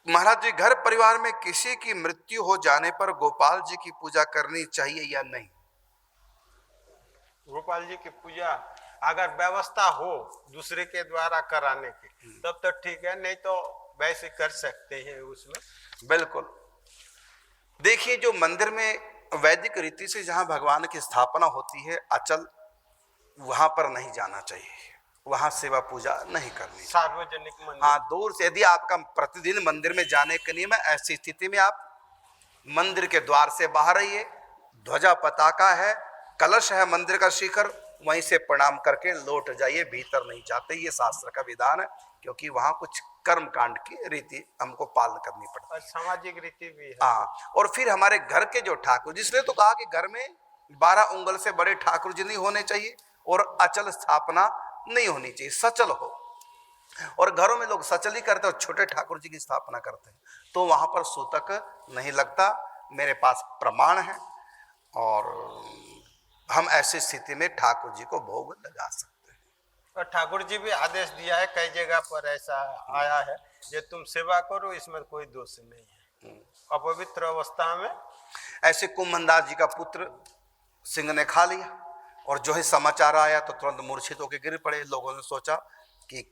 महाराज जी, घर परिवार में किसी की मृत्यु हो जाने पर गोपाल जी की पूजा करनी चाहिए या नहीं? गोपाल जी की पूजा अगर व्यवस्था हो दूसरे के द्वारा कराने की तब तो ठीक है, नहीं तो वैसे कर सकते हैं उसमें। बिल्कुल। देखिए, जो मंदिर में वैदिक रीति से जहां भगवान की स्थापना होती है अचल, वहां पर नहीं जाना चाहिए, वहां सेवा पूजा नहीं करनी चाहिए। सार्वजनिक मंदिर। हाँ, दूर से। यदि आपका प्रतिदिन मंदिर में जाने के नियम है, ऐसी स्थिति में आप मंदिर के द्वार से बाहर रहिए, ध्वजा पताका है, कलश है मंदिर का शिखर, वहीं से प्रणाम करके लौट जाइए, भीतर नहीं जाते। ये शास्त्र का विधान है, क्योंकि वहां कुछ कर्म कांड की रीति हमको पालन करनी पड़ती है, और सामाजिक रीति भी है। हाँ। और फिर हमारे घर के जो ठाकुर, जिसने तो कहा कि घर में 12 उंगल से बड़े ठाकुर जी नहीं होने चाहिए और अचल स्थापना नहीं होनी चाहिए, सचल हो। और घरों में लोग सचल ही करते और छोटे ठाकुर जी की स्थापना करते हैं, तो वहां पर सूतक नहीं लगता। मेरे पास प्रमाण है, और हम ऐसी स्थिति में ठाकुर जी को भोग लगा सकते हैं। और ठाकुर जी भी आदेश दिया है, कई जगह पर ऐसा आया है, ये तुम सेवा करो, इसमें कोई दोष नहीं है। अपवित्र अवस्था में ऐसे कुंभनदास जी का पुत्र सिंह ने खा लिया, और जो ही समाचार आया तो तुरंत मूर्छित होकर गिर पड़े। लोगों ने सोचा कि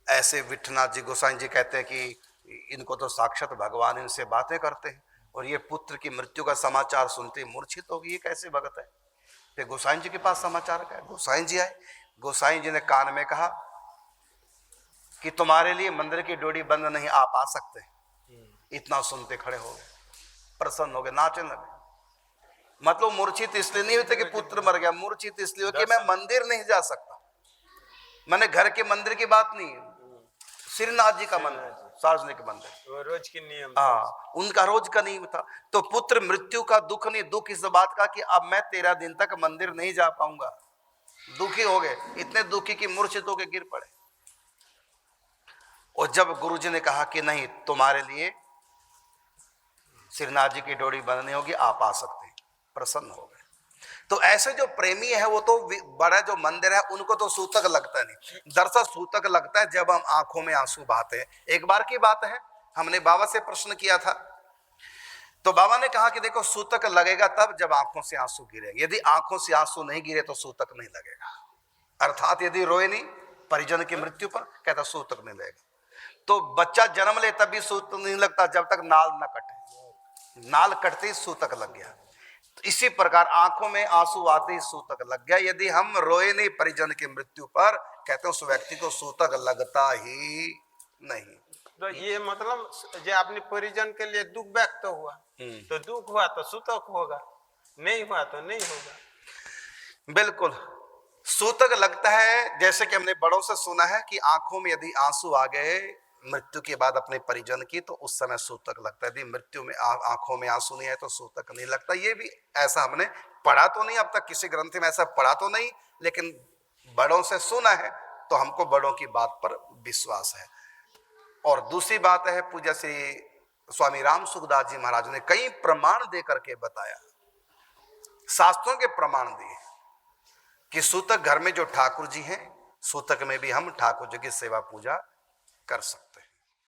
ऐसे विठनाथ जी गोसाई जी कहते हैं कि इनको तो साक्षात भगवान इनसे बातें करते हैं, और ये पुत्र की मृत्यु का समाचार सुनते ही मूर्छित हो गई, ये कैसे भगत है। फिर गोसाई जी के पास समाचार गए, गोसाई जी आए, गोसाई जी ने कान में कहा कि तुम्हारे लिए मंदिर की डोरी बंद नहीं, आप आ सकते। इतना सुनते खड़े हो गए, प्रसन्न हो गए, नाचने लगे। मतलब मूर्छित इसलिए नहीं होते कि पुत्र मर गया, मूर्छित इसलिए हो कि मैं मंदिर नहीं जा सकता। मैंने घर के मंदिर की बात नहीं, श्रीनाथ जी का मंदिर, सार्वजनिक मंदिर, वो रोज की नियम। हाँ, उनका रोज का नियम था। तो पुत्र मृत्यु का दुख नहीं, दुख इस बात का कि अब मैं 13 दिन तक मंदिर नहीं जा पाऊंगा। दुखी हो गए, इतने दुखी कि मूर्छित होकर गिर पड़े। और जब गुरुजी ने कहा कि नहीं, तुम्हारे लिए श्रीनाथ जी की डोरी बंद नहीं होगी, आप आ सकते हैं, प्रसन्न हो गए। तो ऐसे जो प्रेमी है, वो तो बड़ा जो मंदिर है उनको तो सूतक लगता नहीं। दरअसल सूतक लगता है जब हम आंखों में आंसू बहाते हैं। एक बार की बात है, हमने बाबा से प्रश्न किया था, तो बाबा ने कहा कि देखो, सूतक लगेगा तब जब आंखों से आंसू गिरेंगे, यदि आंखों से आंसू नहीं गिरे तो सूतक नहीं लगेगा। अर्थात यदि रोए नहीं परिजन की मृत्यु पर, कहता सूतक नहीं लगेगा। तो बच्चा जन्म ले तब भी सूतक नहीं लगता जब तक नाल न कटे, नाल कटते ही सूतक लग गया। तो इसी प्रकार आंखों में आंसू आते ही सूतक लग गया। यदि हम रोए नहीं परिजन की मृत्यु पर, कहते हैं उस व्यक्ति को सूतक लगता ही नहीं। तो ये मतलब जो अपने परिजन के लिए दुख व्यक्त हुआ, तो दुख हुआ तो सूतक होगा, नहीं हुआ तो नहीं होगा। बिल्कुल, सूतक लगता है। जैसे कि हमने बड़ों से सुना है कि आंखों में यदि आंसू आ गए मृत्यु के बाद अपने परिजन की, तो उस समय सूतक लगता है। यदि मृत्यु में आंखों में आंसू नहीं है तो सूतक नहीं लगता। ये भी ऐसा हमने पढ़ा तो नहीं, अब तक किसी ग्रंथ में ऐसा पढ़ा तो नहीं, लेकिन बड़ों से सुना है, तो हमको बड़ों की बात पर विश्वास है। और दूसरी बात है, पूज्य श्री स्वामी राम सुखदास जी महाराज ने कई प्रमाण दे करके बताया, शास्त्रों के प्रमाण दिए कि सूतक घर में जो ठाकुर जी हैं, सूतक में भी हम ठाकुर जी की सेवा पूजा कर सकते हैं।